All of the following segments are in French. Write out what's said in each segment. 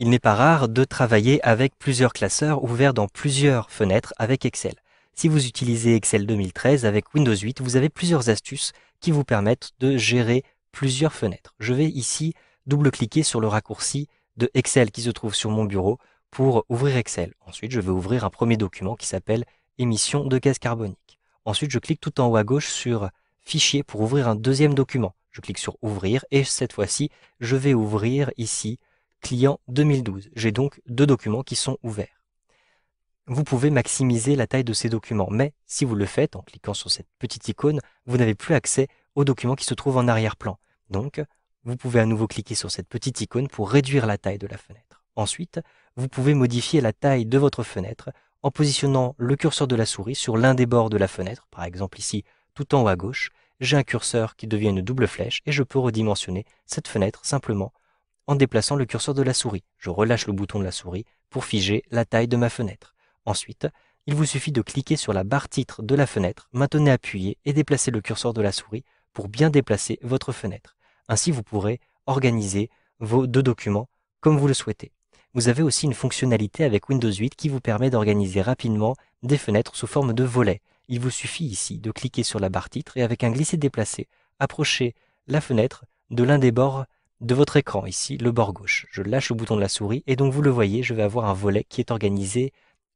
Il n'est pas rare de travailler avec plusieurs classeurs ouverts dans plusieurs fenêtres avec Excel. Si vous utilisez Excel 2013 avec Windows 8, vous avez plusieurs astuces qui vous permettent de gérer plusieurs fenêtres. Je vais ici double-cliquer sur le raccourci de Excel qui se trouve sur mon bureau pour ouvrir Excel. Ensuite, je vais ouvrir un premier document qui s'appelle émissions de gaz carbonique. Ensuite, je clique tout en haut à gauche sur Fichier pour ouvrir un deuxième document. Je clique sur Ouvrir et cette fois-ci, je vais ouvrir ici Client 2012. J'ai donc deux documents qui sont ouverts. Vous pouvez maximiser la taille de ces documents, mais si vous le faites en cliquant sur cette petite icône, vous n'avez plus accès aux documents qui se trouvent en arrière-plan. Donc, vous pouvez à nouveau cliquer sur cette petite icône pour réduire la taille de la fenêtre. Ensuite, vous pouvez modifier la taille de votre fenêtre en positionnant le curseur de la souris sur l'un des bords de la fenêtre. Par exemple ici, tout en haut à gauche, j'ai un curseur qui devient une double flèche et je peux redimensionner cette fenêtre simplement en déplaçant le curseur de la souris. Je relâche le bouton de la souris pour figer la taille de ma fenêtre. Ensuite, il vous suffit de cliquer sur la barre titre de la fenêtre, maintenez appuyé et déplacez le curseur de la souris pour bien déplacer votre fenêtre. Ainsi, vous pourrez organiser vos deux documents comme vous le souhaitez. Vous avez aussi une fonctionnalité avec Windows 8 qui vous permet d'organiser rapidement des fenêtres sous forme de volets. Il vous suffit ici de cliquer sur la barre titre et avec un glisser-déplacer, approchez la fenêtre de l'un des bords de votre écran, ici le bord gauche. Je lâche le bouton de la souris et donc vous le voyez, je vais avoir un volet qui est organisé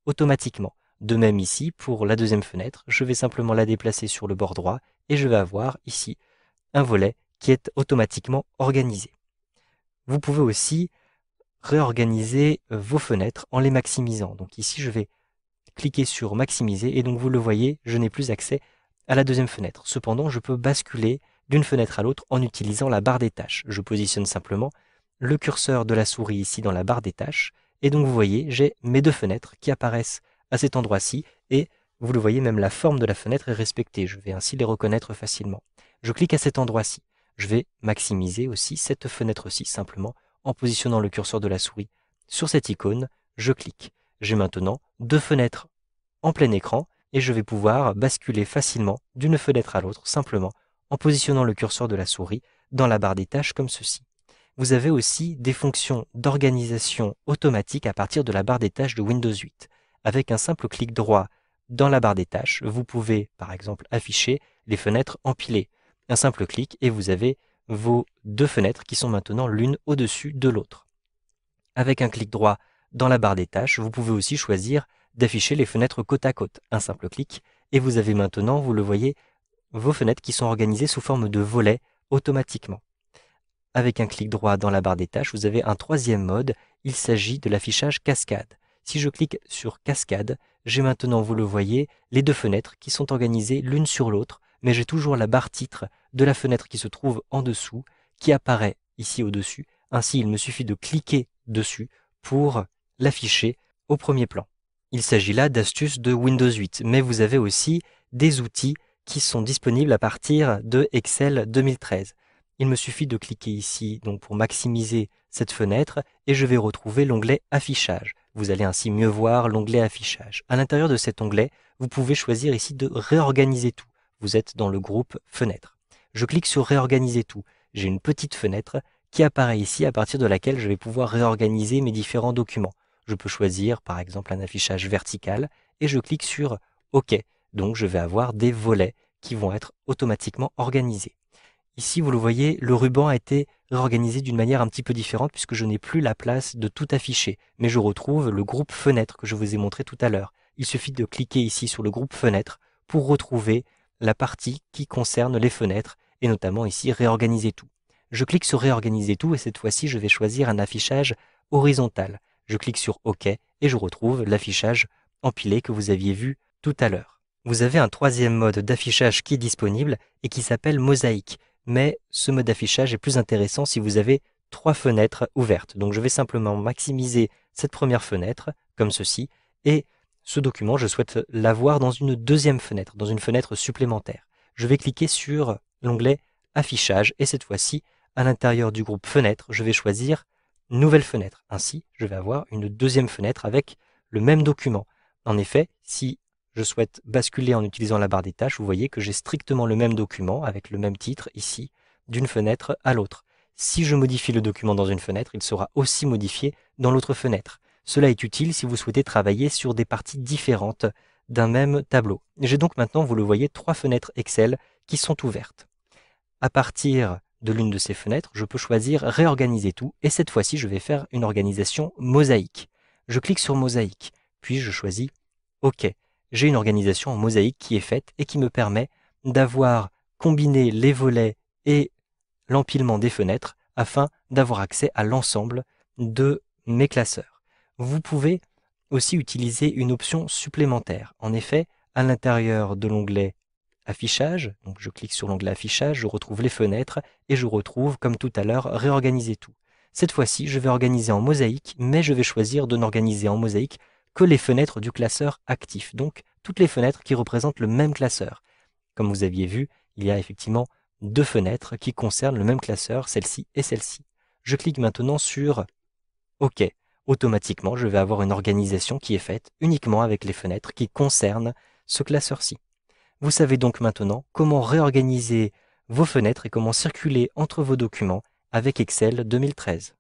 automatiquement. De même ici, pour la deuxième fenêtre, je vais simplement la déplacer sur le bord droit et je vais avoir ici un volet qui est automatiquement organisé. Vous pouvez aussi réorganiser vos fenêtres en les maximisant. Donc ici, je vais cliquer sur maximiser et donc vous le voyez, je n'ai plus accès à la deuxième fenêtre. Cependant, je peux basculer d'une fenêtre à l'autre en utilisant la barre des tâches. Je positionne simplement le curseur de la souris ici dans la barre des tâches et donc vous voyez, j'ai mes deux fenêtres qui apparaissent à cet endroit-ci et vous le voyez, même la forme de la fenêtre est respectée. Je vais ainsi les reconnaître facilement. Je clique à cet endroit-ci. Je vais maximiser aussi cette fenêtre-ci simplement en positionnant le curseur de la souris sur cette icône. Je clique. J'ai maintenant deux fenêtres en plein écran et je vais pouvoir basculer facilement d'une fenêtre à l'autre simplement en positionnant le curseur de la souris dans la barre des tâches comme ceci. Vous avez aussi des fonctions d'organisation automatique à partir de la barre des tâches de Windows 8. Avec un simple clic droit dans la barre des tâches, vous pouvez par exemple afficher les fenêtres empilées. Un simple clic et vous avez vos deux fenêtres qui sont maintenant l'une au-dessus de l'autre. Avec un clic droit dans la barre des tâches, vous pouvez aussi choisir d'afficher les fenêtres côte à côte. Un simple clic et vous avez maintenant, vous le voyez, vos fenêtres qui sont organisées sous forme de volets automatiquement. Avec un clic droit dans la barre des tâches, vous avez un troisième mode, il s'agit de l'affichage cascade. Si je clique sur cascade, j'ai maintenant, vous le voyez, les deux fenêtres qui sont organisées l'une sur l'autre, mais j'ai toujours la barre titre de la fenêtre qui se trouve en dessous, qui apparaît ici au-dessus. Ainsi, il me suffit de cliquer dessus pour l'afficher au premier plan. Il s'agit là d'astuces de Windows 8, mais vous avez aussi des outils qui sont disponibles à partir de Excel 2013. Il me suffit de cliquer ici donc pour maximiser cette fenêtre et je vais retrouver l'onglet Affichage. Vous allez ainsi mieux voir l'onglet Affichage. À l'intérieur de cet onglet, vous pouvez choisir ici de réorganiser tout. Vous êtes dans le groupe Fenêtres. Je clique sur Réorganiser tout. J'ai une petite fenêtre qui apparaît ici à partir de laquelle je vais pouvoir réorganiser mes différents documents. Je peux choisir par exemple un affichage vertical et je clique sur OK. Donc je vais avoir des volets qui vont être automatiquement organisés. Ici, vous le voyez, le ruban a été réorganisé d'une manière un petit peu différente puisque je n'ai plus la place de tout afficher. Mais je retrouve le groupe Fenêtres que je vous ai montré tout à l'heure. Il suffit de cliquer ici sur le groupe Fenêtres pour retrouver la partie qui concerne les fenêtres et notamment ici Réorganiser tout. Je clique sur Réorganiser tout et cette fois-ci, je vais choisir un affichage horizontal. Je clique sur OK et je retrouve l'affichage empilé que vous aviez vu tout à l'heure. Vous avez un troisième mode d'affichage qui est disponible et qui s'appelle Mosaïque. Mais ce mode d'affichage est plus intéressant si vous avez trois fenêtres ouvertes. Donc je vais simplement maximiser cette première fenêtre, comme ceci, et ce document, je souhaite l'avoir dans une deuxième fenêtre, dans une fenêtre supplémentaire. Je vais cliquer sur l'onglet Affichage, et cette fois-ci, à l'intérieur du groupe Fenêtres, je vais choisir Nouvelle fenêtre. Ainsi, je vais avoir une deuxième fenêtre avec le même document. En effet, si je souhaite basculer en utilisant la barre des tâches, vous voyez que j'ai strictement le même document avec le même titre ici, d'une fenêtre à l'autre. Si je modifie le document dans une fenêtre, il sera aussi modifié dans l'autre fenêtre. Cela est utile si vous souhaitez travailler sur des parties différentes d'un même tableau. J'ai donc maintenant, vous le voyez, 3 fenêtres Excel qui sont ouvertes. À partir de l'une de ces fenêtres, je peux choisir réorganiser tout et cette fois-ci, je vais faire une organisation mosaïque. Je clique sur mosaïque, puis je choisis OK. J'ai une organisation en mosaïque qui est faite et qui me permet d'avoir combiné les volets et l'empilement des fenêtres afin d'avoir accès à l'ensemble de mes classeurs. Vous pouvez aussi utiliser une option supplémentaire. En effet, à l'intérieur de l'onglet Affichage, donc je clique sur l'onglet Affichage, je retrouve les fenêtres et je retrouve, comme tout à l'heure, Réorganiser tout. Cette fois-ci, je vais organiser en mosaïque, mais je vais choisir de n'organiser en mosaïque que les fenêtres du classeur actif, donc toutes les fenêtres qui représentent le même classeur. Comme vous aviez vu, il y a effectivement 2 fenêtres qui concernent le même classeur, celle-ci et celle-ci. Je clique maintenant sur OK. Automatiquement, je vais avoir une organisation qui est faite uniquement avec les fenêtres qui concernent ce classeur-ci. Vous savez donc maintenant comment réorganiser vos fenêtres et comment circuler entre vos documents avec Excel 2013.